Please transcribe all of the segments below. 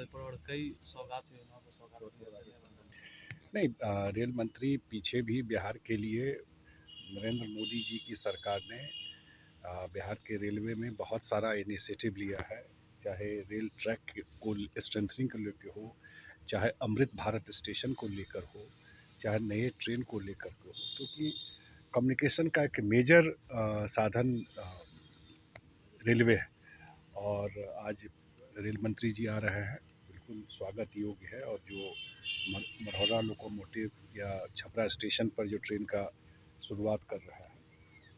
दरवाजे पर और कई सौगात हुई वहाँ पर सौगात नहीं, रेल मंत्री पीछे भी बिहार के लिए नरेंद्र मोदी जी की सरकार ने बिहार के रेलवे में बहुत सारा इनिशिएटिव लिया है। चाहे रेल ट्रैक को स्ट्रेंथनिंग को लेकर हो, चाहे अमृत भारत स्टेशन को लेकर हो, चाहे नए ट्रेन को लेकर के हो, क्योंकि कम्युनिकेशन का एक मेजर साधन रेलवे है। और आज रेल मंत्री जी आ रहे हैं, बिल्कुल स्वागत योग्य है। और जो मरहौरा लोकोमोटिव या छपरा स्टेशन पर जो ट्रेन का शुरुआत कर रहा है,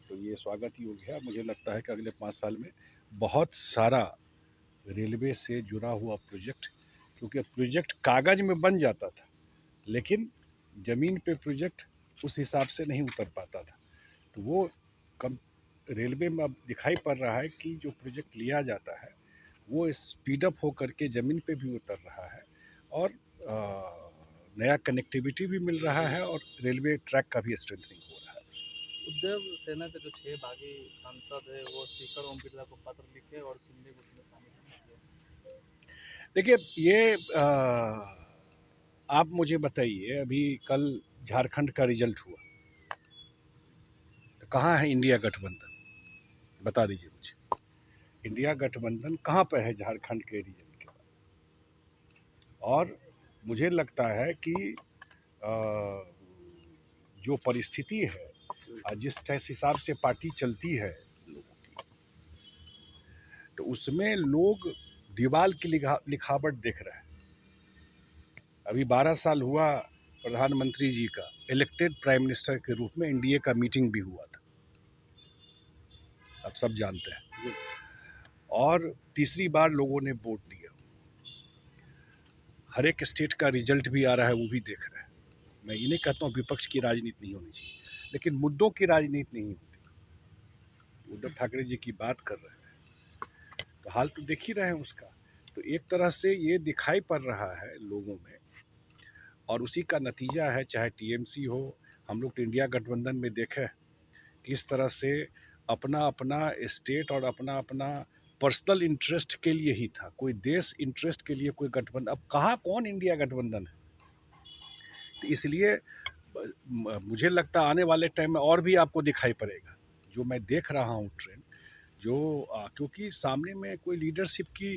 तो ये स्वागत योग्य है। मुझे लगता है कि अगले 5 साल में बहुत सारा रेलवे से जुड़ा हुआ प्रोजेक्ट, क्योंकि प्रोजेक्ट कागज़ में बन जाता था, लेकिन ज़मीन पे प्रोजेक्ट उस हिसाब से नहीं उतर पाता था। तो वो कम रेलवे में अब दिखाई पड़ रहा है कि जो प्रोजेक्ट लिया जाता है वो स्पीड अप होकर के ज़मीन पे भी उतर रहा है, और नया कनेक्टिविटी भी मिल रहा है, और रेलवे ट्रैक का भी स्ट्रेंथनिंग हो रहा है। उद्धव सेना के जो 6 बागी सांसद है वो स्पीकर ओम बिरला को पत्र लिखे और शिंदे को उसमें शामिल नहीं किया। देखिए, ये आप मुझे बताइए, अभी कल झारखंड का रिजल्ट हुआ, तो कहाँ है इंडिया गठबंधन? बता दीजिए मुझे, इंडिया गठबंधन कहाँ पे है झारखंड के रिजल्ट के बाद? और मुझे लगता है कि जो परिस्थिति है, जिस हिसाब से पार्टी चलती है लोगों की, तो उसमें लोग दीवाल की लिखावट देख रहे हैं। अभी 12 साल हुआ प्रधानमंत्री जी का, इलेक्टेड प्राइम मिनिस्टर के रूप में एनडीए का मीटिंग भी हुआ था, आप सब जानते हैं। और तीसरी बार लोगों ने वोट दिया। हर एक स्टेट का रिजल्ट भी आ रहा है, वो भी देख रहे हैं। मैं ये नहीं कहता हूँ विपक्ष की राजनीति नहीं होनी चाहिए, लेकिन मुद्दों की राजनीति नहीं होती। उद्धव ठाकरे जी की बात कर रहे हैं, तो हाल तो देख ही रहे हैं उसका। तो एक तरह से ये दिखाई पड़ रहा है लोगों में, और उसी का नतीजा है, चाहे टीएमसी हो। हम लोग तो इंडिया गठबंधन में देखे किस तरह से अपना अपना स्टेट और अपना अपना पर्सनल इंटरेस्ट के लिए ही था, कोई देश इंटरेस्ट के लिए कोई गठबंधन। अब कहाँ कौन इंडिया गठबंधन है? तो इसलिए मुझे लगता है आने वाले टाइम में और भी आपको दिखाई पड़ेगा। जो मैं देख रहा हूँ ट्रेंड, जो क्योंकि सामने में कोई लीडरशिप की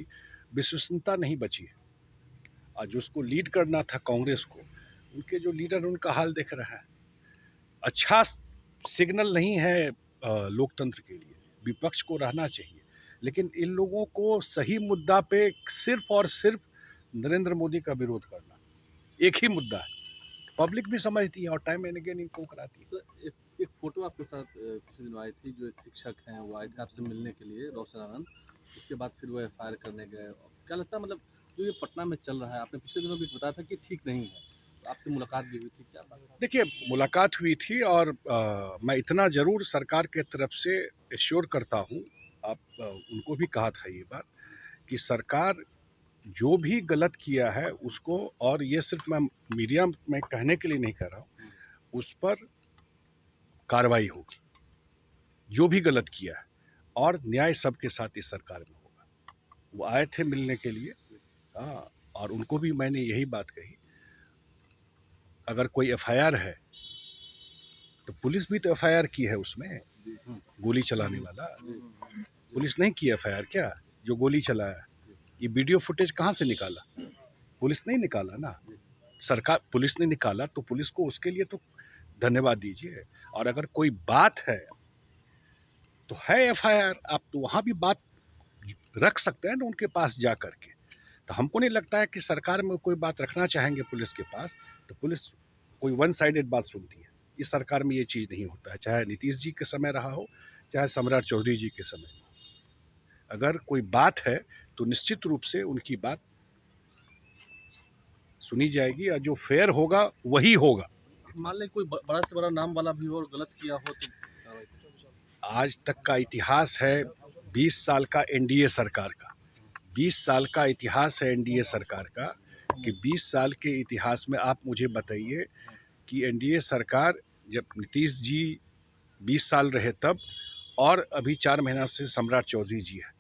विश्वसनीयता नहीं बची है। और जो उसको लीड करना था कांग्रेस को, उनके जो लीडर, उनका हाल देख रहा है। अच्छा सिग्नल नहीं है लोकतंत्र के लिए। विपक्ष को रहना चाहिए, लेकिन इन लोगों को सही मुद्दा पे सिर्फ और सिर्फ नरेंद्र मोदी का विरोध करना, एक ही मुद्दा है। पब्लिक भी समझती है और टाइम एंड अगेन इनको कराती है। सर एक फोटो आपके साथ पिछले दिनों आई थी, जो एक शिक्षक हैं वो आए थे आपसे मिलने के लिए, रोशन आनंद। उसके बाद फिर वो एफआईआर करने गए। क्या लगता है, मतलब जो ये पटना में चल रहा है, आपने पिछले दिनों भी बताया था कि ठीक नहीं है, तो आपसे मुलाकात भी हुई थी, क्या बात है? देखिए, मुलाकात हुई थी, और मैं इतना ज़रूर सरकार के तरफ से एश्योर करता हूँ, आप उनको भी कहा था ये बात, कि सरकार जो भी गलत किया है उसको, और ये सिर्फ मैं मीडिया में कहने के लिए नहीं कह रहा हूँ, उस पर कार्रवाई होगी, जो भी गलत किया है। और न्याय सबके साथ इस सरकार में होगा। वो आए थे मिलने के लिए, हाँ, और उनको भी मैंने यही बात कही, अगर कोई एफआईआर है तो पुलिस भी तो एफआईआर की है उसमें, गोली चलाने वाला। पुलिस नहीं की एफआईआर क्या, जो गोली चलाया? ये वीडियो फुटेज कहाँ से निकाला? पुलिस नहीं निकाला ना, सरकार, पुलिस ने निकाला, तो पुलिस को उसके लिए तो धन्यवाद दीजिए। और अगर कोई बात है तो है एफआईआर, आप तो वहाँ भी बात रख सकते हैं ना उनके पास जा करके। तो हमको नहीं लगता है कि सरकार में कोई बात रखना चाहेंगे पुलिस के पास, तो पुलिस कोई वन साइडेड बात सुनती है। इस सरकार में ये चीज़ नहीं होता है, चाहे नीतीश जी के समय रहा हो, चाहे सम्राट चौधरी जी के समय। अगर कोई बात है तो निश्चित रूप से उनकी बात सुनी जाएगी, और जो फेयर होगा वही होगा। मान लें कोई बड़ा से बड़ा नाम वाला भी हो और गलत किया हो तो आज तक का इतिहास है 20 साल का एनडीए सरकार का, 20 साल का इतिहास है एनडीए सरकार का, कि 20 साल के इतिहास में आप मुझे बताइए कि एनडीए सरकार, जब नीतीश जी 20 साल रहे तब, और अभी 4 महीना से सम्राट चौधरी जी है,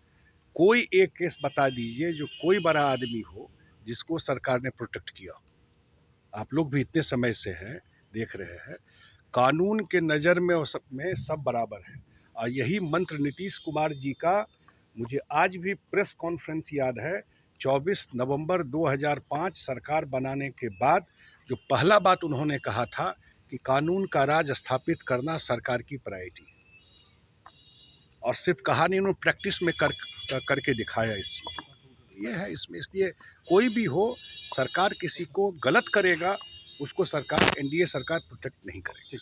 कोई एक केस बता दीजिए जो कोई बड़ा आदमी हो जिसको सरकार ने प्रोटेक्ट किया। आप लोग भी इतने समय से हैं, देख रहे हैं, कानून के नज़र में सब बराबर है। और यही मंत्र नीतीश कुमार जी का मुझे आज भी प्रेस कॉन्फ्रेंस याद है, 24 नवंबर 2005 सरकार बनाने के बाद जो पहला बात उन्होंने कहा था कि कानून का राज स्थापित करना सरकार की प्रायोरिटी है। और सिर्फ कहा नहीं, उन्होंने प्रैक्टिस में करके दिखाया इस चीज़ को। ये है इसमें, इसलिए कोई भी हो, सरकार किसी को गलत करेगा उसको सरकार, एनडीए सरकार प्रोटेक्ट नहीं करेगी।